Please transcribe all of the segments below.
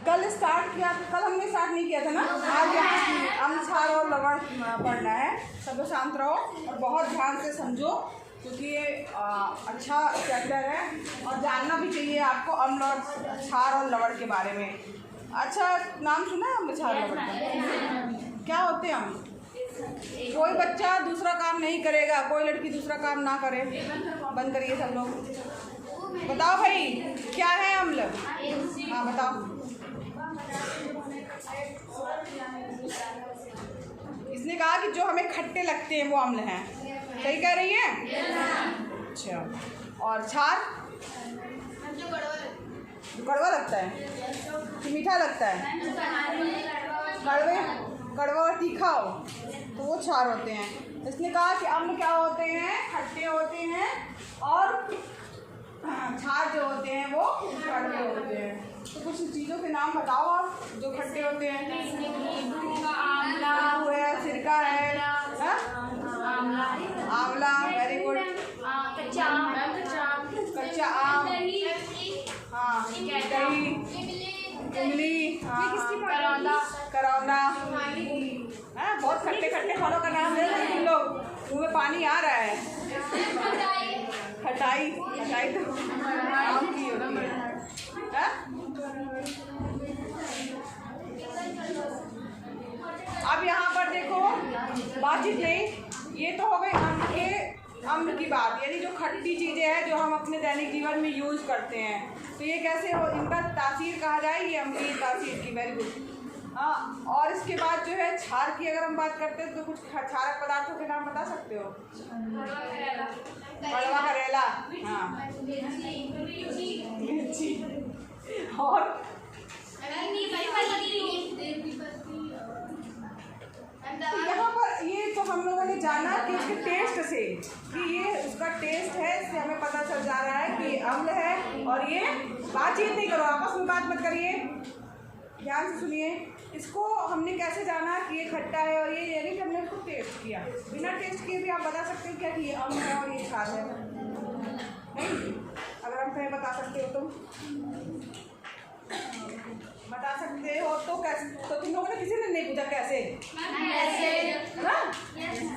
कल स्टार्ट किया, कल हमने स्टार्ट नहीं किया था ना। आज यहाँ अम्ल, क्षार और लवण पढ़ना है। सब शांत रहो और बहुत ध्यान से समझो, क्योंकि ये अच्छा चैप्टर है और जानना भी चाहिए आपको अम्ल और क्षार और लवण के बारे में। अच्छा, नाम सुना है अम्ल, क्षार, लवण का? क्या होते हैं अम्ल? कोई बच्चा दूसरा काम नहीं करेगा, कोई लड़की दूसरा काम ना करे। बंद करिए सब लोग। बताओ भाई, क्या है अम्ल? हाँ बताओ। इसने कहा कि जो हमें खट्टे लगते हैं वो अम्ल हैं। सही कह रही है? अच्छा, और क्षार? कड़वा लगता है कि मीठा लगता है? कड़वा और तीखा हो तो वो क्षार होते हैं। इसने कहा कि अम्ल क्या होते हैं? खट्टे होते हैं, और क्षार जो होते हैं वो कड़वे होते हैं। तो कुछ चीज़ों के नाम बताओ आप जो खट्टे होते हैं। नींबू है, सिरका है, आंवला, वेरी गुड। कच्चा आम, हाँ, दही, इमली, करौंदा, बहुत खट्टे खट्टे फलों का नाम ले रहे तुम लोग, मुँह में पानी आ रहा है। खटाई तो आम की होती है। अब यहाँ पर देखो, बातचीत नहीं, ये तो हो गई अम्ल की बात, यानी जो खट्टी चीज़ें हैं जो हम अपने दैनिक जीवन में यूज़ करते हैं। तो ये कैसे हो, इनका तासीर कहा जाए, ये अम्लीय तासीर की। Very good. हाँ, और इसके बाद जो है क्षार की अगर हम बात करते हैं तो कुछ क्षारक पदार्थों के नाम बता सकते हो? कड़वा, हरेला, हाँ, मिर्ची, और यहाँ पर ये तो हम लोगों ने जाना कि उसके टेस्ट से, कि ये उसका टेस्ट है, इससे हमें पता चल जा रहा है कि अम्ल है। और ये बातचीत नहीं करो, आपस में बात मत करिए, ध्यान से सुनिए। इसको हमने कैसे जाना कि ये खट्टा है और ये, यानी कि हमने इसको टेस्ट किया। बिना टेस्ट किए भी आप बता सकते हो क्या कि ये अम्ल है और ये क्षार है? नहीं, अगर हम कहीं बता सकते हो तो बता सकते हो तो कैसे? तो तुम लोगों ने किसी ने नहीं पूछा कैसे?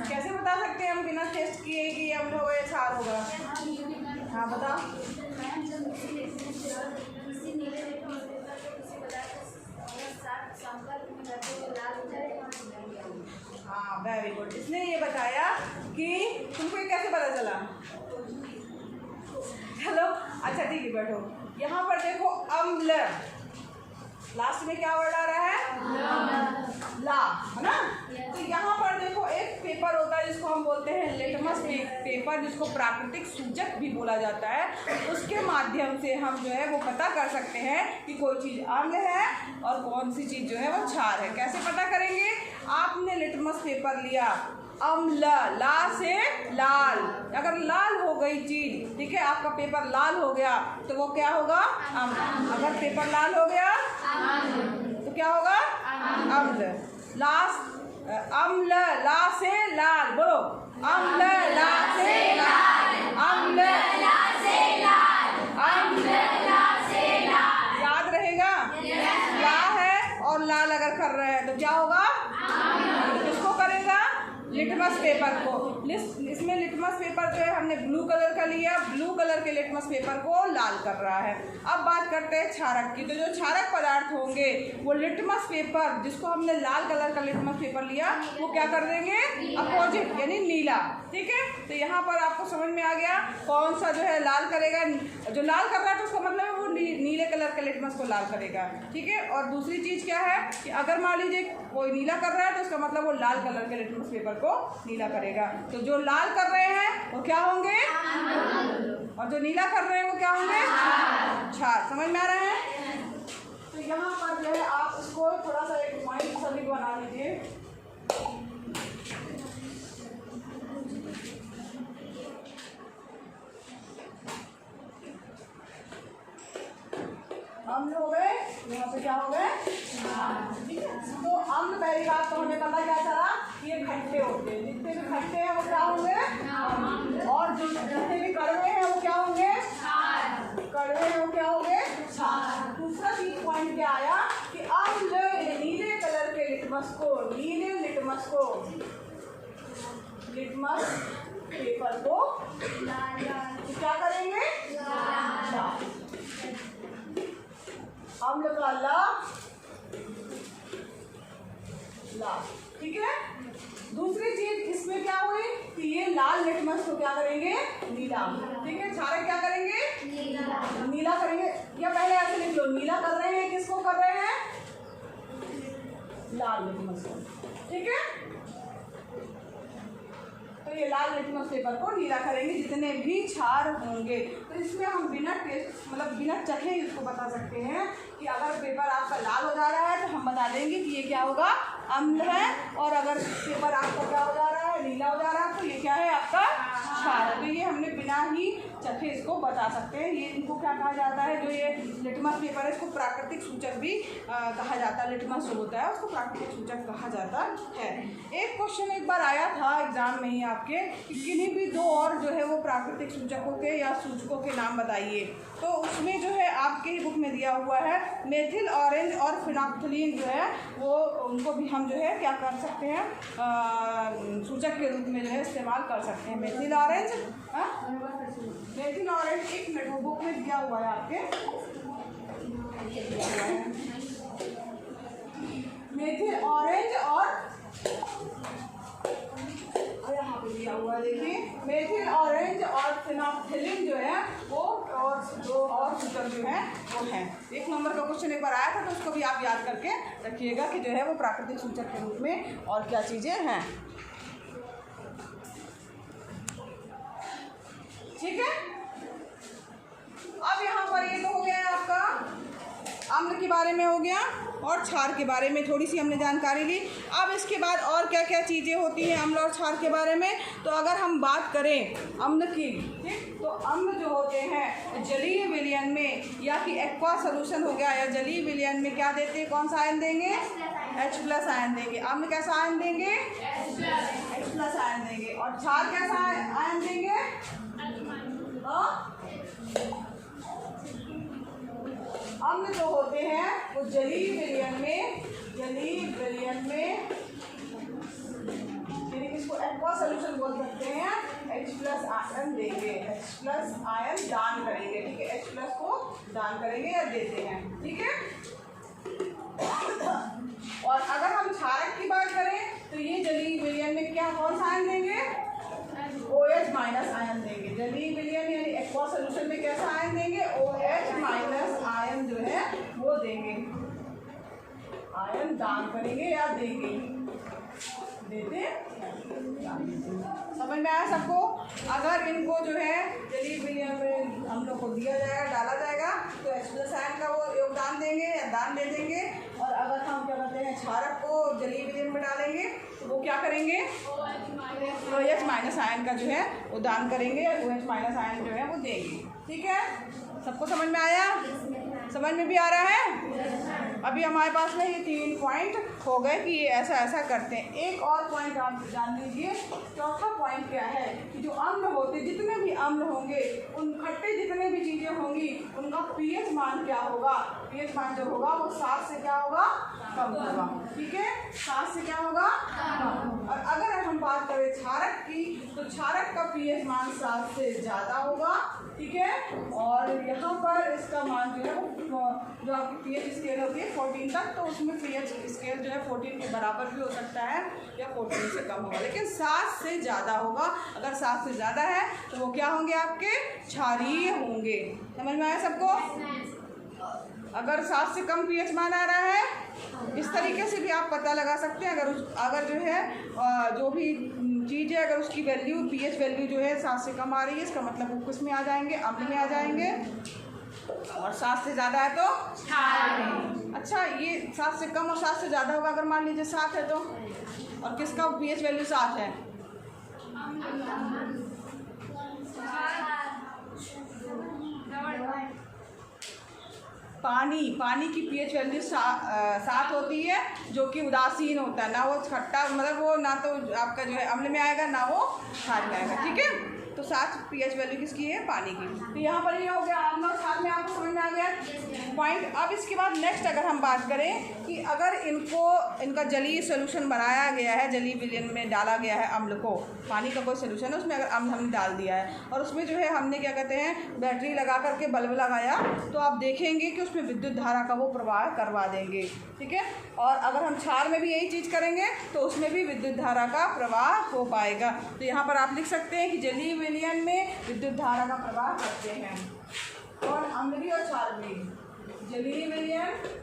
कैसे बता सकते हैं हम बिना टेस्ट किए कि ये अम्ल होगा या क्षार होगा? हाँ बताओ। हाँ वेरी गुड। इसने ये बताया कि तुमको ये कैसे पता चला? हेलो, अच्छा ठीक है, बैठो। यहाँ पर देखो अम्ल, लास्ट में क्या वर्ड आ रहा है? ला, है ना? तो यहाँ पर देखो एक पेपर होता है जिसको हम बोलते हैं लिटमस पेपर, जिसको प्राकृतिक सूचक भी बोला जाता है। उसके माध्यम से हम जो है वो पता कर सकते हैं कि कोई चीज़ अम्ल है और कौन सी चीज़ जो है वो क्षार है। कैसे पता करेंगे? आपने लिटमस पेपर लिया, अम्ल, ला से लाल, अगर लाल हो गई चीज़, ठीक है, आपका पेपर लाल हो गया तो वो क्या होगा? अम्ल। अगर पेपर लाल हो गया तो क्या होगा? अम्ल। अम्ल, ला से लाल, बोलो, अम्ल, ला से लाल, अम्ल, ला से लाल, अम्ल, ला से लाल। याद रहेगा? ला है और लाल अगर कर रहे हैं तो क्या होगा? किसको करेगा? लिटमस पेपर को। इसमें लिटमस पेपर जो है हमने ब्लू कलर का लिया, ब्लू कलर के लिटमस पेपर को लाल कर रहा है। अब बात करते हैं क्षारक की। तो जो क्षारक पदार्थ होंगे वो लिटमस पेपर, जिसको हमने लाल कलर का लिटमस पेपर लिया, वो क्या कर देंगे? अपोजिट, यानी नीला। ठीक है, तो यहाँ पर आपको समझ में आ गया कौन सा जो है लाल करेगा। जो लाल कर रहा है तो उसका मतलब है वो नीले कलर के लिटमस को लाल करेगा। ठीक है, और दूसरी चीज़ क्या है कि अगर मान लीजिए कोई नीला कर रहा है तो उसका मतलब वो लाल कलर के लिटमस पेपर को नीला करेगा। तो जो लाल कर रहे हैं वो क्या होंगे? और जो नीला कर रहे हैं वो क्या होंगे? क्षार। समझ में आ रहा है? तो यहाँ पर जो है आप इसको थोड़ा सा एक माइंड सभी बना लीजिए। अम्ल हो गए, यहाँ पे क्या हो गए? ठीक है, तो अम्ल पहली बात तो हमें पता क्या चला? ये खट्टे होते हैं, जितने भी खट्टे हैं वो क्या होंगे? और जो जितने भी कड़वे हैं वो क्या होंगे? कड़वे हैं वो क्या होंगे? दूसरा चीज पॉइंट क्या आया लिटमस को, नीले लिटमस को, लिटमस पेपर को क्या करेंगे? लाल। अम्ल का ला, ठीक है। दूसरी चीज इसमें क्या हुई कि ये लाल लिटमस को क्या करेंगे? नीला, ठीक है। क्षारक क्या करेंगे? नीला करेंगे। या पहले ऐसे लिख लो, नीला कर रहे हैं, किसको कर रहे हैं? लाल लिटमस को, ठीक है। तो ये लाल लिटमस पेपर को नीला करेंगे जितने भी क्षार होंगे। तो इसमें हम बिना टेस्ट मतलब बिना चखे इसको बता सकते हैं कि अगर पेपर आपका लाल हो जा रहा है तो हम बता देंगे कि ये क्या होगा? अम्ल है। और अगर पेपर आपका क्या हो जा रहा है? नीला हो जा रहा है, तो ये क्या है? आपका क्षार। तो ये हमने बिना ही चखे इसको बता सकते हैं। ये इनको क्या कहा जाता है? जो ये लिटमस पेपर है इसको प्राकृतिक सूचक भी कहा जाता है। लिटमस जो होता है उसको प्राकृतिक सूचक कहा जाता है। एक क्वेश्चन एक बार आया था एग्जाम में ही आपके कि किन्हीं भी दो और जो है वो प्राकृतिक सूचकों के या सूचकों के नाम बताइए। तो उसमें जो है आपके ही बुक में दिया हुआ है मेथिल ऑरेंज और फिनोक्सिलिन जो है वो उनको भी हम जो है क्या कर सकते हैं? सूचक के रूप में जो है इस्तेमाल कर सकते हैं। मेथिल ऑरेंज, मेथिल ऑरेंज, एक मिनट, वो बुक में दिया हुआ है आपके, मेथिल ऑरेंज और यहाँ पे दिया हुआ है, देखिए मेथिल ऑरेंज और फिनोक्सिलिन जो है वो और दो और सूचक जो है वो है। 1 नंबर का क्वेश्चन एक बार आया था तो उसको भी आप याद करके रखिएगा कि जो है वो प्राकृतिक सूचक के रूप में और क्या चीज़ें हैं, ठीक है। अब यहाँ पर ये तो हो गया आपका अम्ल के बारे में हो गया और क्षार के बारे में थोड़ी सी हमने जानकारी ली। अब इसके बाद और क्या क्या चीज़ें होती हैं अम्ल और क्षार के बारे में? तो अगर हम बात करें अम्ल की, ठीक, तो अम्ल जो होते हैं जलीय विलयन में या कि एक्वा सोल्यूशन हो गया या जलीय विलयन में क्या देते हैं? कौन सा आयन देंगे? H+ आयन देंगे। अम्ल कैसा आयन देंगे? H+ आयन देंगे। और क्षार कैसा आयन देंगे? अम्ल जो होते हैं वो जलीय विलयन में इसको एक्वा सॉल्यूशन बोल सकते हैं, H+ आयन देंगे, H+ आयन दान करेंगे, ठीक है। H+ को दान करेंगे या देते हैं, ठीक है। और अगर हम क्षारक की बात करें तो ये जलीय विलयन में क्या कौन सा आयन देंगे? OH- आयन देंगे। जलीय विलयन यानी एक्वा सॉल्यूशन में कैसा आयन देंगे? OH- आयन जो है वो देंगे, आयन दान करेंगे या देंगे, देते। समझ में आया सबको? अगर इनको जो है जलीय विलयन में हम लोग को दिया जाएगा, डाला जाएगा तो H+ आयन का वो योगदान देंगे या दान दे देंगे। और अगर हम क्या कहते हैं क्षारक को जलीय विलयन में डालेंगे तो वो क्या करेंगे? OH- आयन का जो है वो दान करेंगे, OH- आयन जो है वो देंगे, ठीक है। सबको समझ में आया? समझ में भी आ रहा है? अभी हमारे पास में ये 3 पॉइंट हो गए कि ये ऐसा ऐसा करते हैं। एक और पॉइंट आप जान लीजिए। चौथा पॉइंट क्या है कि जो अम्ल होते, जितने भी अम्ल होंगे, उन खट्टे जितने भी चीज़ें होंगी, उनका pH मान क्या होगा? pH मान जो होगा वो 7 से क्या होगा? कम होगा, ठीक है। 7 से क्या होगा? कम। और अगर हम बात करें क्षारक की तो क्षारक का pH मान 7 से ज़्यादा होगा, ठीक है। और यहाँ पर इसका मान जो है वो जो आपकी pH स्केल होती है 14 तक, तो उसमें pH स्केल जो है 14 के बराबर भी हो सकता है या 14 से कम होगा, लेकिन 7 से ज़्यादा होगा। अगर 7 से ज़्यादा है तो वो क्या होंगे? आपके क्षारीय होंगे। समझ में आया सबको? अगर 7 से कम pH मान आ रहा है, इस तरीके से भी आप पता लगा सकते हैं। अगर जो है जो भी चीज़ है अगर उसकी वैल्यू pH वैल्यू जो है 7 से कम आ रही है, इसका मतलब वो किस में आ जाएंगे? अम्ल में आ जाएंगे। और 7 से ज़्यादा है तो क्षार। अच्छा, ये 7 से कम और 7 से ज़्यादा होगा। अगर मान लीजिए 7 है तो, और किसका pH वैल्यू 7 है? पानी की pH वैल्यू 7 होती है, जो कि उदासीन होता है, ना वो खट्टा मतलब वो ना तो आपका जो है अम्ल में आएगा ना वो क्षार में आएगा, ठीक है। तो तो 7 pH वैल्यू किसकी है? पानी की। तो यहाँ पर ये हो गया आमला और क्षार में आपको समझ में आ गया पॉइंट। अब इसके बाद नेक्स्ट अगर हम बात करें कि अगर इनका जलीय सोल्यूशन बनाया गया है, जलीय विलयन में डाला गया है अम्ल को, पानी का कोई सोल्यूशन है उसमें अगर अम्ल हमने डाल दिया है और उसमें जो है हमने क्या कहते हैं बैटरी लगा करके बल्ब लगाया, तो आप देखेंगे कि उसमें विद्युत धारा का वो प्रवाह करवा देंगे, ठीक है। और अगर हम क्षार में भी यही चीज़ करेंगे तो उसमें भी विद्युत धारा का प्रवाह हो पाएगा। तो यहाँ पर आप लिख सकते हैं कि जलीय विलयन में विद्युत धारा का प्रवाह करते हैं, और अम्ल भी और क्षार भी। जलीय विलयन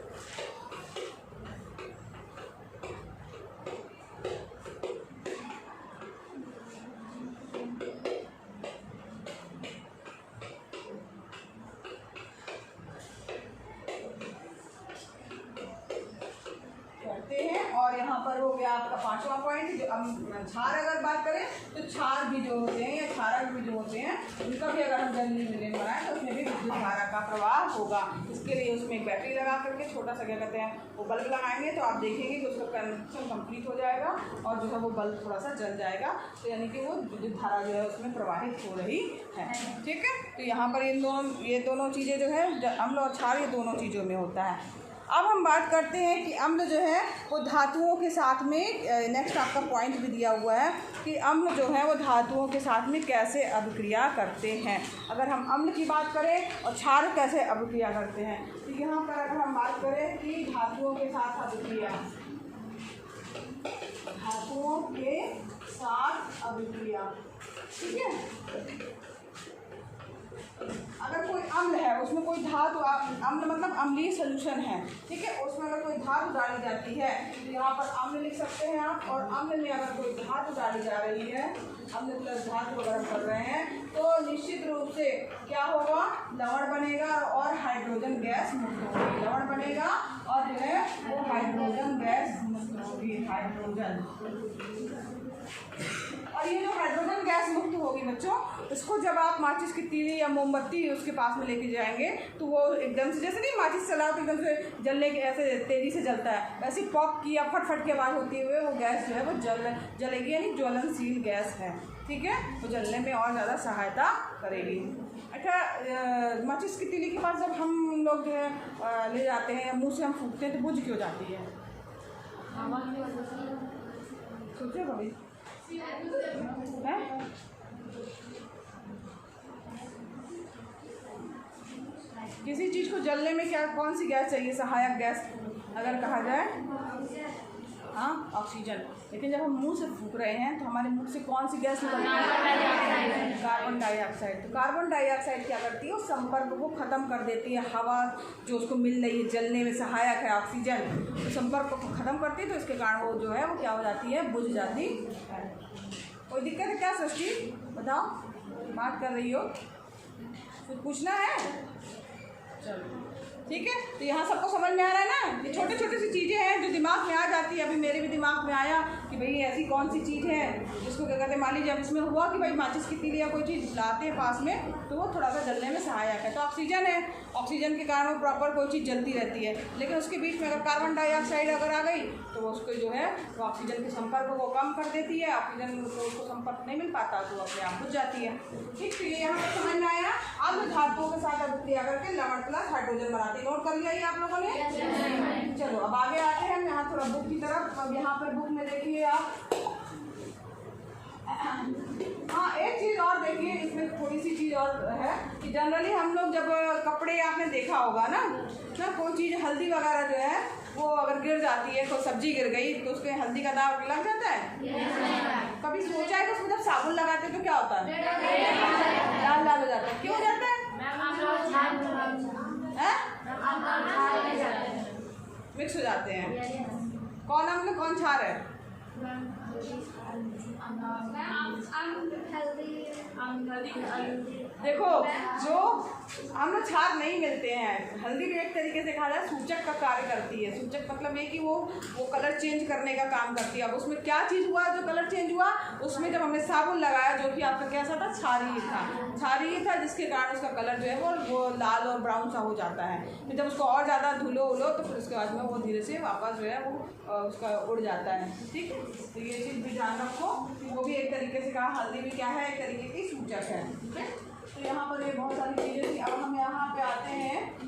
और यहाँ पर हो गया आपका 5वां पॉइंट। जो क्षार अगर बात करें तो क्षार भी जो होते हैं या क्षारक भी जो होते हैं उनका भी अगर हम जलीय विलयन बनाएं तो उसमें भी विद्युत धारा का प्रवाह होगा। इसके लिए उसमें एक बैटरी लगा करके छोटा सा क्या कहते हैं वो बल्ब लगाएंगे, तो आप देखेंगे कि उसका कनेक्शन कंप्लीट हो जाएगा और जो है वो बल्ब थोड़ा सा जल जाएगा, तो यानी कि वो विद्युत धारा जो है उसमें प्रवाहित हो रही है, ठीक है। तो यहाँ पर ये दोनों चीज़ें जो है अम्ल और क्षार, ये दोनों चीज़ों में होता है। अब हम बात करते हैं कि अम्ल जो है वो धातुओं के साथ में, नेक्स्ट आपका पॉइंट भी दिया हुआ है कि अम्ल जो है वो धातुओं के साथ में कैसे अभिक्रिया करते हैं। अगर हम अम्ल की बात करें और क्षार कैसे अभिक्रिया करते हैं, तो यहाँ पर अगर हम बात करें कि धातुओं के साथ अभिक्रिया, धातुओं के साथ अभिक्रिया, ठीक है। अगर कोई अम्ल है उसमें कोई धातु, अम्ल मतलब अम्लीय सोल्यूशन है, ठीक है, उसमें अगर कोई धातु डाली जाती है तो यहाँ पर अम्ल लिख सकते हैं आप। और अम्ल में अगर कोई धातु डाली जा रही है, अम्ल प्लस धातु अगर हम कर रहे हैं, तो निश्चित रूप से क्या होगा, लवण बनेगा और हाइड्रोजन गैस मुक्त होगी। लवण बनेगा और जो है वो हाइड्रोजन गैस मुक्त होगी, हाइड्रोजन। और ये जो हाइड्रोजन गैस मुक्त होगी बच्चों, इसको जब आप माचिस की तीली या मोमबत्ती उसके पास में लेके जाएंगे तो वो एकदम से, जैसे नहीं माचिस चलाओ तो एकदम से जलने के ऐसे तेज़ी से जलता है, वैसे पॉप की या फटफट की आवाज़ होती हुए वो गैस जो है वो जलेगी, यानी ज्वलनशील गैस है, ठीक है। वो जलने में और ज़्यादा सहायता करेगी। अच्छा, माचिस की तीली के पास जब हम लोग जो है ले जाते हैं या मुँह से हम फूकते हैं तो बुझ क्यों जाती है? सोचो कभी है? किसी चीज़ को जलने में क्या कौन सी गैस चाहिए, सहायक गैस अगर कहा जाए? हाँ, ऑक्सीजन। लेकिन जब हम मुंह से फूंक रहे हैं तो हमारे मुंह से कौन सी गैस निकलती है? Carbon dioxide. तो कार्बन डाइऑक्साइड क्या करती है, उस संपर्क को ख़त्म कर देती है। हवा जो उसको मिल रही है जलने में सहायक है ऑक्सीजन, तो संपर्क को ख़त्म करती है, तो इसके कारण वो जो है वो क्या हो जाती है, बुझ जाती है। कोई दिक्कत है क्या सृष्टि? बताओ, बात कर रही हो, कुछ पूछना है? चलो ठीक है। तो यहाँ सबको समझ में आ रहा है ना, ये छोटे छोटे सी चीज़ें हैं जो दिमाग में आ जाती है। अभी मेरे भी दिमाग में आया कि भाई ऐसी कौन सी चीज़ है जिसको क्या कहते हैं, मान लीजिए अब इसमें हुआ कि भाई माचिस की तीली या कोई चीज़ लाते हैं पास में तो वो थोड़ा सा जलने में सहायक है। तो ऑक्सीजन है, ऑक्सीजन के कारण वो प्रॉपर कोई चीज़ जलती रहती है, लेकिन उसके बीच में अगर कार्बन डाइऑक्साइड अगर आ गई तो वो उसको जो है वो ऑक्सीजन के संपर्क को कम कर देती है, ऑक्सीजन को उसको संपर्क नहीं मिल पाता तो अपने आप बुझ जाती है। ठीक, तो ये यहाँ पर समझ में आया। अब धातुओं के साथ अभिक्रिया करके लवण प्लस हाइड्रोजन बनाते हैं। नोट कर लिया ये आप लोगों ने? चलो अब आगे आते हैं हम यहाँ थोड़ा बुक की तरफ। अब यहाँ पर बुक में देखिए आप, हाँ एक चीज़ और देखिए, इसमें थोड़ी सी चीज़ और है कि जनरली हम लोग जब कपड़े आपने देखा होगा ना, कोई चीज़ हल्दी वगैरह जो है वो अगर गिर जाती है, कोई सब्जी गिर गई तो उसके हल्दी का दाग लग जाता है। कभी सोचा है कि उसमें जब साबुन लगाते हैं तो क्या होता है? लाल लाल हो जाता है। क्यों हो जाता है? मिक्स हो जाते हैं। कौन अम्ल कौन क्षार है? देखो, जो अम्ल क्षार नहीं मिलते हैं, हल्दी भी एक तरीके से कहा जाए सूचक का कार्य करती है। सूचक मतलब ये कि वो कलर चेंज करने का काम करती है। अब उसमें क्या चीज़ हुआ जो कलर चेंज हुआ, उसमें जब हमने साबुन लगाया जो कि आपका कैसा था, क्षारीय था, क्षारीय था, जिसके कारण उसका कलर जो है वो लाल और ब्राउन सा हो जाता है। फिर जब उसको और ज़्यादा धुलो तो फिर उसके बाद में वो धीरे से वापस जो है वो उसका उड़ जाता है। ठीक है, तो ये चीज़ भी ध्यान रखो, वो भी एक तरीके से कहा, हल्दी भी क्या है, एक तरीके की सूचक है। ठीक है, तो यहाँ पर ये बहुत सारी चीज़ें थी। अब हम यहाँ पे आते हैं,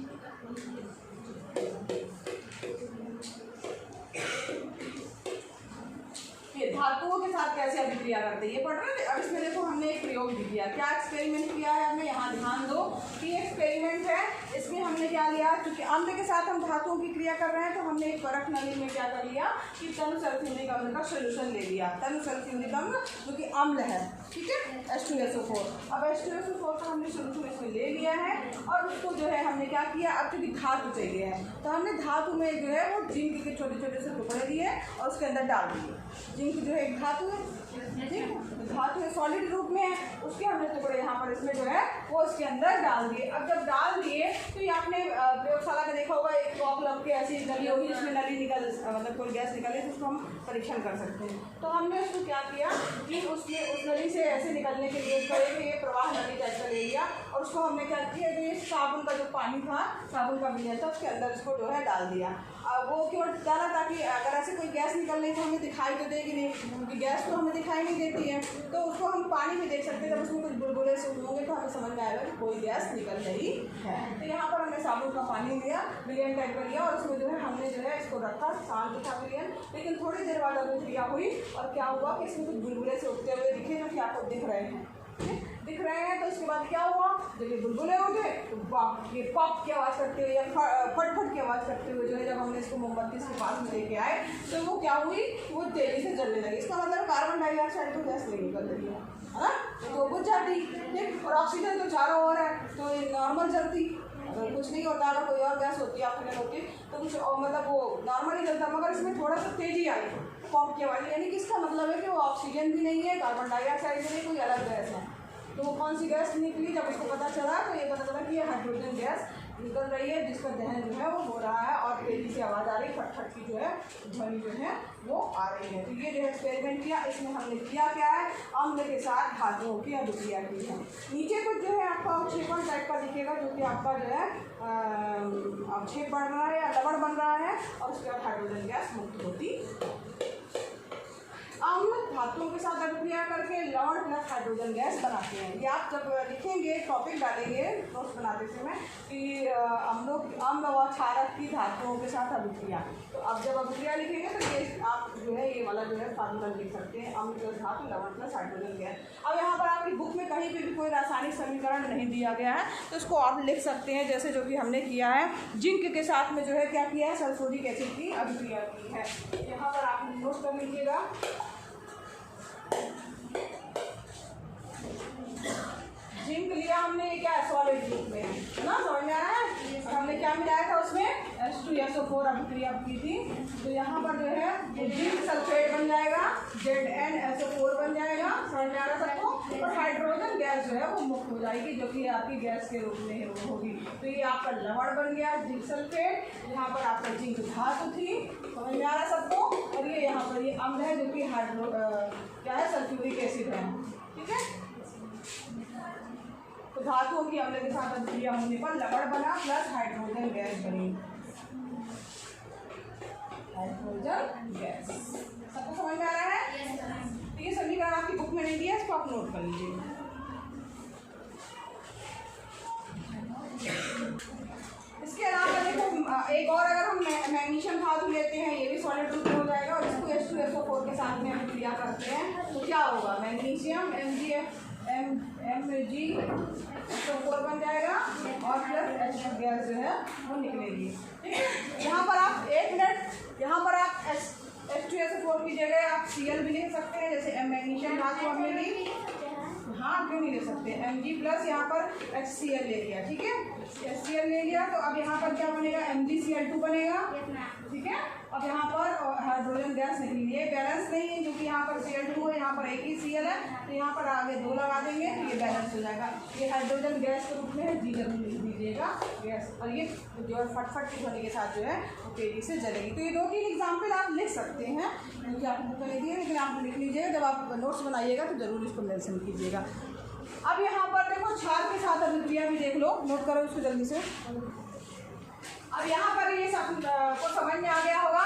धातुओं के साथ कैसे अभिक्रिया करते हैं ये पढ़ रहे थे। अब इसमें देखो हमने एक प्रयोग भी किया, क्या एक्सपेरिमेंट किया है हमने, यहाँ ध्यान दो कि एक्सपेरिमेंट है। इसमें हमने क्या लिया, क्योंकि अम्ल के साथ हम धातुओं की क्रिया कर रहे हैं तो हमने एक परख नली में क्या कर लिया कि तनु सल्फ्यूरिक अम्ल का सोल्यूशन ले लिया, तनु सल्फ्यूरिक अम्ल जो कि अम्ल है। ठीक है, H2SO4। अब H2SO4 का हमने सोल्यूशन इसमें ले लिया है और उसको जो है हमने क्या किया, अब चूँकि धातु चाहिए है तो हमने धातु में जो है वो जिंक के छोटे छोटे से टुकड़े दिए और उसके अंदर डाल दिए। जिंक जो है एक धातु है, ठीक, धातु है, सॉलिड रूप में है, उसके हमने टुकड़े यहाँ पर इसमें जो है वो उसके अंदर डाल दिए। अब जब डाल दिए तो ये आपने प्रयोगशाला का देखा होगा, एक टॉप लग के ऐसी नली होगी जिसमें नली निकल मतलब कोई गैस निकले तो उसको हम परीक्षण कर सकते हैं। तो हमने उसको क्या किया कि उसमें उस नली से ऐसे निकलने के लिए ये प्रवाह नली टाइप का ले लिया और उसको हमने क्या किया, जो ये साबुन का जो पानी था, साबुन का मिला था, उसके अंदर उसको जो है डाल दिया। वो क्यों डाला, ताकि अगर ऐसे कोई गैस निकल रही तो हमें दिखाई तो देगी नहीं, क्योंकि गैस तो हमें दिखाई नहीं देती है, तो उसको हम पानी में देख सकते हैं। जब उसमें कुछ बुलबुले से होंगे तो हमें समझ में आएगा कि कोई गैस निकल रही है। तो यहाँ पर हमने साबुन का पानी लिया, विलियन टाइप का लिया और उसमें जो है हमने जो है इसको रखा, शांत था विलियन। लेकिन थोड़ी देर बाद अभिक्रिया हुई और क्या हुआ कि इसमें कुछ बुलबुले से उठते हुए दिखे जो कि आपको दिख रहे हैं, दिख रहे हैं। तो इसके बाद क्या हुआ, जब ये बुलबुले उठे तो ये पॉप की आवाज़ करते हुए या फट फट की आवाज़ करते हुए जो है, जब हमने इसको मोमबत्ती के पास में लेके आए तो वो क्या हुई, वो तेजी से जलने लगी। इसका मतलब कार्बन डाइऑक्साइड तो गैस नहीं निकल रही है ना, तो बुझ जाती, ठीक, और ऑक्सीजन तो चारों ओर है तो ये नॉर्मल जलती। अगर कुछ नहीं होता, अगर कोई और गैस होती, ऑक्सीजन होती तो कुछ मतलब वो नॉर्मली जलता, मगर इसमें थोड़ा सा तेजी आई पॉप की आवाज़, यानी कि इसका मतलब है कि वो ऑक्सीजन भी नहीं है, कार्बन डाइऑक्साइड भी नहीं, कोई अलग गैस है। तो वो कौन सी गैस निकली, जब उसको पता चला तो ये पता चला कि ये हाइड्रोजन गैस निकल रही है, जिसका दहन जो है वो हो रहा है और तेजी से आवाज़ आ रही है, फट फट की जो है ध्वनि जो है वो आ रही है। तो ये जो है एक्सपेरिमेंट किया, इसमें हमने किया क्या है, अम्ल के साथ धातुओं की अभिक्रिया की है। नीचे कुछ जो है आपका अवक्षेपण टाइप का दिखेगा, जो कि आपका जो है अवक्षेप बढ़ रहा है या लवण बन रहा है और उसके बाद हाइड्रोजन गैस मुक्त होती। अम्ल धातुओं के साथ अभिक्रिया करके लवण प्लस हाइड्रोजन गैस बनाते हैं। ये आप जब लिखेंगे, टॉपिक डालेंगे नोट्स बनाते समय कि अम्ल व क्षारक की धातुओं के साथ अभिक्रिया, तो अब जब अभिक्रिया लिखेंगे तो ये आप जो है ये वाला जो है फार्मूला लिख सकते हैं, अम्ल प्लस धातु लवण प्लस हाइड्रोजन गैस। अब यहाँ पर आपकी बुक में कहीं पर भी कोई रासायनिक समीकरण नहीं दिया गया है तो इसको आप लिख सकते हैं, जैसे जो कि हमने किया है, जिंक के साथ में जो है क्या किया है, सल्फ्यूरिक एसिड की अभिक्रिया की है। यहाँ पर आप नोट कर लीजिएगा। जिंक लिया हमने, ये क्या है, सॉलिड रूप में है ना, समझ में आ रहा है। हमने क्या मिलाया था उसमें, H2SO4 अभिक्रिया की थी, तो यहाँ पर जो है ये जिंक सल्फेट बन जाएगा, ZnSO4 बन जाएगा, समझ में आ रहा सबको, और हाइड्रोजन गैस जो है वो मुक्त हो जाएगी, जो कि आपकी गैस के रूप में होगी। तो ये आपका लवण बन गया जिंक सल्फेट, यहाँ पर आपका जिंक धातु थी, समझ में आ रहा सबको, और ये यहाँ पर ये अम्ल है जो कि क्या है, सल्फ्यूरिक एसिड है। ठीक है, तो धातुओं की अम्ल के साथ अभिक्रिया होने पर लवण बना प्लस हाइड्रोजन गैस बनी, हाइड्रोजन गैस। सबको समझ में आ रहा है? तो ये समीकरण आपकी बुक में नहीं दिया, इसको आप नोट कर लीजिए। इसके अलावा देखो एक और, अगर हम मैग्नीशियम धातु लेते हैं, ये भी सॉलिड रूप में हो जाएगा और इसको H2SO4 के साथ में अभिक्रिया करते हैं तो क्या होगा, मैग्नीशियम MgSO4 बन जाएगा और प्लस H2 गैस जो है वो निकलेगी। ठीक है, यहाँ पर आप एक मिनट, यहाँ पर आप H2SO4 की जगह आप Cl भी लिख सकते हैं, जैसे मैग्नीशियम धातु हमने ली, हाँ क्यों नहीं ले सकते, Mg प्लस यहाँ पर HCl ले लिया। ठीक है, HCl ले लिया तो अब यहाँ पर क्या बनेगा, MgCl2 बनेगा। ठीक है, अब यहाँ पर हाइड्रोजन गैस निकली, ये बैलेंस नहीं है क्योंकि यहाँ पर Cl2 है, यहाँ पर एक ही Cl है, तो यहाँ पर आगे 2 लगा देंगे तो ये बैलेंस हो जाएगा। ये हाइड्रोजन गैस के रूप में है, जी जरूर लिख दीजिएगा गैस, और ये जो है फटफट की ध्वनि के साथ जो है वो तेजी से जलेगी। तो ये 2-3 एग्जाम्पल आप लिख सकते हैं, क्योंकि आपको बुक नहीं दिए, लेकिन आप लिख लीजिएगा, जब आप नोट्स बनाइएगा तो जरूर इसको मेंशन कीजिएगा। अब यहाँ पर देखो क्षार के साथ अभिक्रिया भी देख लो, नोट करो इसको जल्दी से। अब यहाँ पर ये सब को समझ में आ गया होगा।